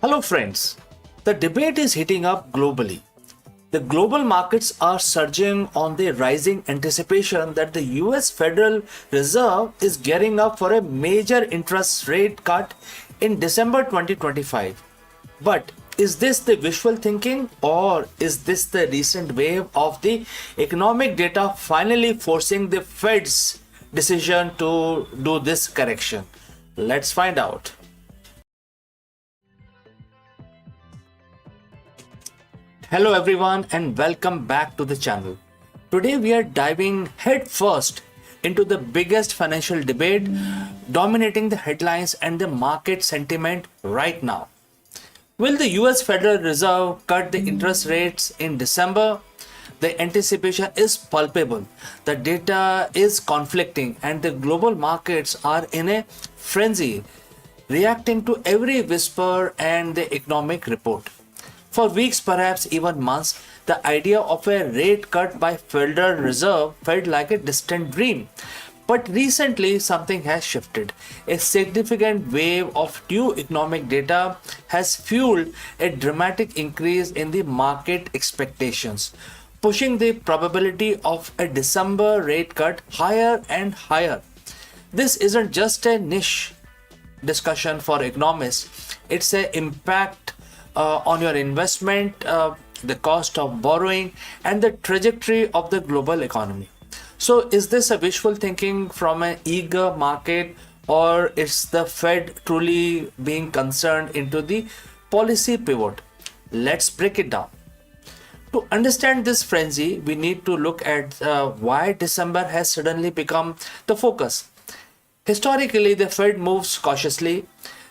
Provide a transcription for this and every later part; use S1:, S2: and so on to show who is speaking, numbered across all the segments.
S1: Hello, friends. The debate is heating up globally. The global markets are surging on the rising anticipation that the US Federal Reserve is gearing up for a major interest rate cut in December 2025. But is this the wishful thinking, or is this the recent wave of the economic data finally forcing the Fed's decision to do this correction? Let's find out. Hello everyone and welcome back to the channel. Today we are diving headfirst into the biggest financial debate dominating the headlines and the market sentiment right now. Will the US Federal Reserve cut the interest rates in December? The anticipation is palpable. The data is conflicting and the global markets are in a frenzy, reacting to every whisper and the economic report. For weeks, perhaps even months, the idea of a rate cut by Federal Reserve felt like a distant dream. But recently, something has shifted. A significant wave of new economic data has fueled a dramatic increase in the market expectations, pushing the probability of a December rate cut higher and higher. This isn't just a niche discussion for economists, it's an impact on your investment, the cost of borrowing, and the trajectory of the global economy. So, is this a wishful thinking from an eager market, or is the Fed truly being concerned into the policy pivot? Let's break it down. To understand this frenzy, we need to look at why December has suddenly become the focus. Historically, the Fed moves cautiously.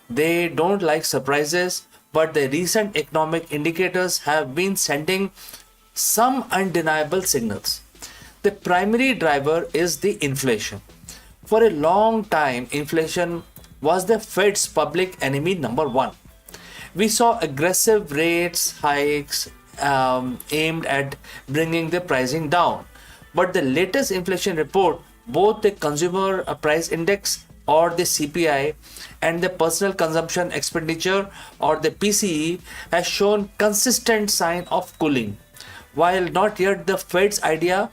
S1: They don't like surprises, but the recent economic indicators have been sending some undeniable signals. The primary driver is the inflation. For a long time, inflation was the Fed's public enemy number one. We saw aggressive rates hikes aimed at bringing the pricing down. But the latest inflation report, both the consumer price index or the CPI and the personal consumption expenditure or the PCE, has shown consistent sign of cooling. While not yet the Fed's idea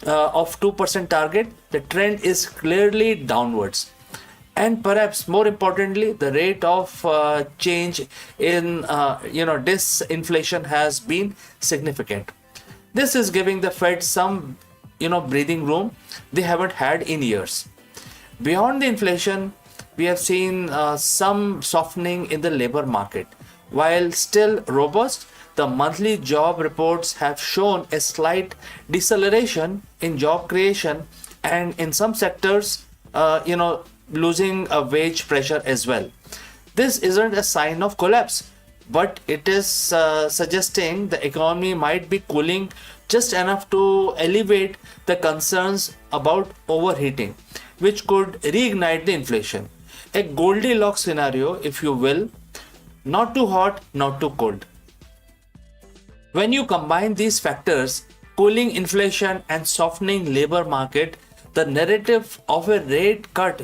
S1: of 2% target, the trend is clearly downwards. And perhaps more importantly, the rate of change in disinflation has been significant. This is giving the Fed some breathing room they haven't had in years. Beyond the inflation, we have seen some softening in the labor market. While still robust, the monthly job reports have shown a slight deceleration in job creation, and in some sectors, losing a wage pressure as well. This isn't a sign of collapse, but it is suggesting the economy might be cooling just enough to alleviate the concerns about overheating, which could reignite the inflation. A Goldilocks scenario, if you will, not too hot, not too cold. When you combine these factors, cooling inflation and softening labor market, the narrative of a rate cut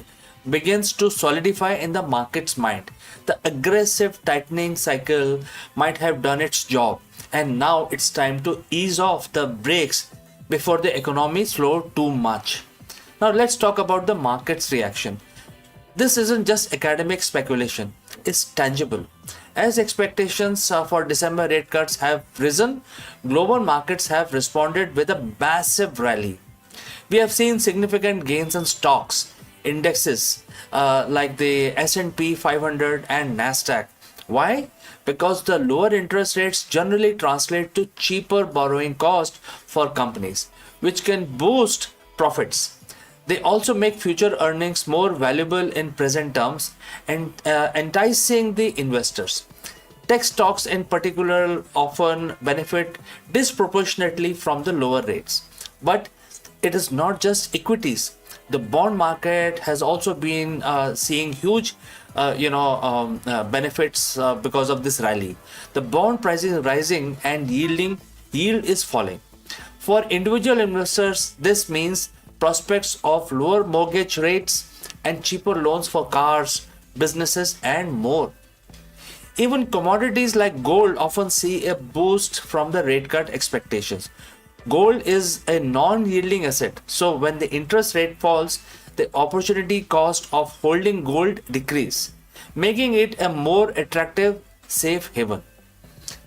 S1: begins to solidify in the market's mind. The aggressive tightening cycle might have done its job, and now it's time to ease off the brakes before the economy slows too much. Now let's talk about the market's reaction. This isn't just academic speculation, it's tangible. As expectations for December rate cuts have risen, global markets have responded with a massive rally. We have seen significant gains in stocks, indexes like the S&P 500 and Nasdaq. Why? Because the lower interest rates generally translate to cheaper borrowing cost for companies, which can boost profits. They also make future earnings more valuable in present terms and enticing the investors. Tech stocks in particular often benefit disproportionately from the lower rates. But it is not just equities. The bond market has also been seeing huge benefits because of this rally. The bond price is rising and yield is falling. For individual investors, this means prospects of lower mortgage rates and cheaper loans for cars, businesses, and more. Even commodities like gold often see a boost from the rate cut expectations. Gold is a non-yielding asset, so when the interest rate falls, the opportunity cost of holding gold decrease, making it a more attractive safe haven.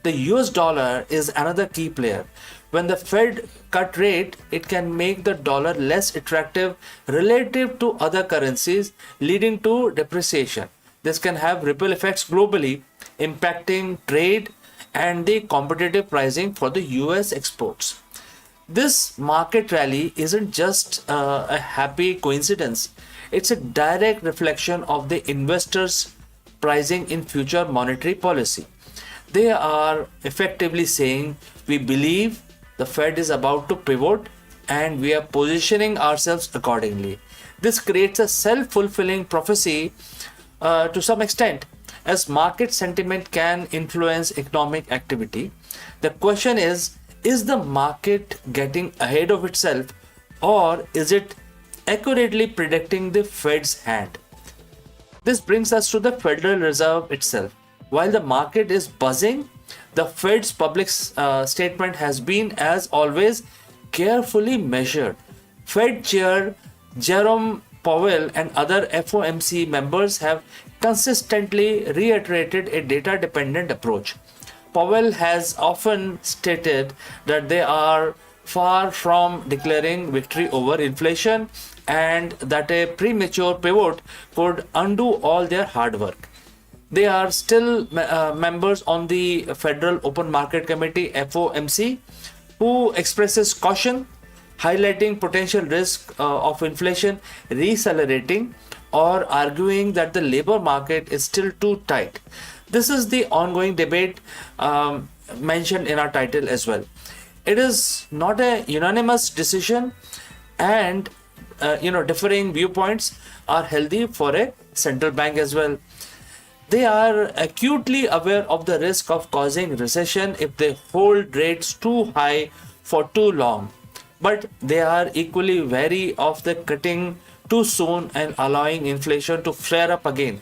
S1: The US dollar is another key player. When the Fed cut rate, it can make the dollar less attractive relative to other currencies, leading to depreciation. This can have ripple effects globally, impacting trade and the competitive pricing for the US exports. This market rally isn't just a happy coincidence, it's a direct reflection of the investors' pricing in future monetary policy. They are effectively saying, we believe the Fed is about to pivot and we are positioning ourselves accordingly. This creates a self fulfilling prophecy to some extent, as market sentiment can influence economic activity. The question is the market getting ahead of itself, or is it accurately predicting the Fed's hand? This brings us to the Federal Reserve itself. While the market is buzzing, the Fed's public statement has been, as always, carefully measured. Fed Chair Jerome Powell and other FOMC members have consistently reiterated a data dependent approach. Powell has often stated that they are far from declaring victory over inflation and that a premature pivot could undo all their hard work. They are still members on the Federal Open Market Committee FOMC, who expresses caution, highlighting potential risk of inflation reaccelerating or arguing that the labor market is still too tight. This is the ongoing debate mentioned in our title as well. It is not a unanimous decision, and differing viewpoints are healthy for a central bank as well. They are acutely aware of the risk of causing recession if they hold rates too high for too long, but they are equally wary of the cutting too soon and allowing inflation to flare up again.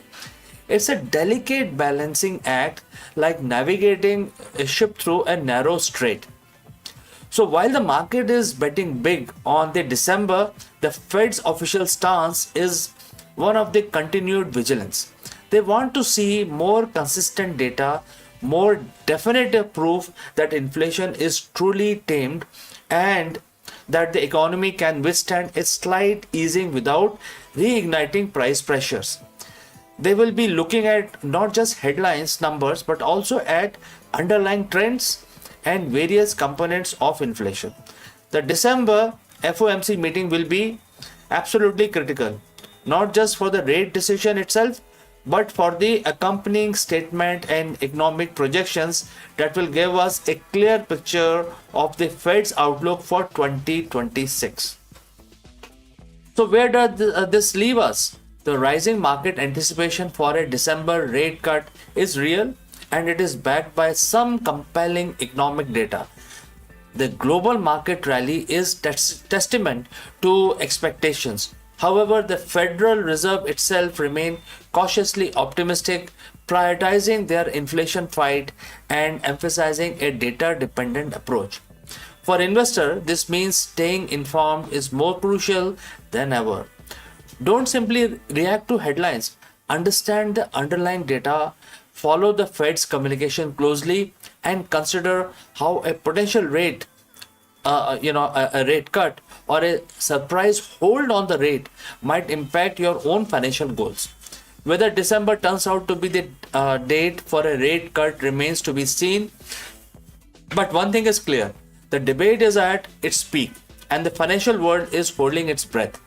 S1: It's a delicate balancing act, like navigating a ship through a narrow strait. So while the market is betting big on the December, the Fed's official stance is one of the continued vigilance. They want to see more consistent data, more definitive proof that inflation is truly tamed and that the economy can withstand a slight easing without reigniting price pressures. They will be looking at not just headlines, numbers, but also at underlying trends and various components of inflation. The December FOMC meeting will be absolutely critical, not just for the rate decision itself, but for the accompanying statement and economic projections that will give us a clear picture of the Fed's outlook for 2026. So where does this leave us? The rising market anticipation for a December rate cut is real, and it is backed by some compelling economic data. The global market rally is testament to expectations. However, the Federal Reserve itself remains cautiously optimistic, prioritizing their inflation fight and emphasizing a data-dependent approach. For investors, this means staying informed is more crucial than ever. Don't simply react to headlines. Understand the underlying data, follow the Fed's communication closely, and consider how a potential a rate cut or a surprise hold on the rate might impact your own financial goals. Whether December turns out to be the date for a rate cut remains to be seen. But one thing is clear, the debate is at its peak and the financial world is holding its breath.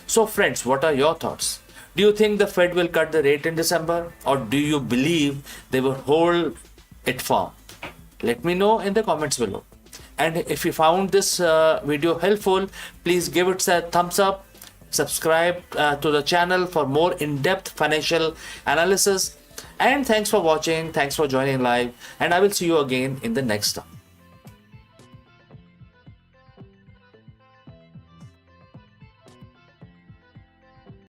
S1: So friends, what are your thoughts? Do you think the Fed will cut the rate in December, or do you believe they will hold it firm? Let me know in the comments below. And if you found this video helpful, please give it a thumbs up, subscribe to the channel for more in-depth financial analysis. And thanks for watching, thanks for joining live, and I will see you again in the next time.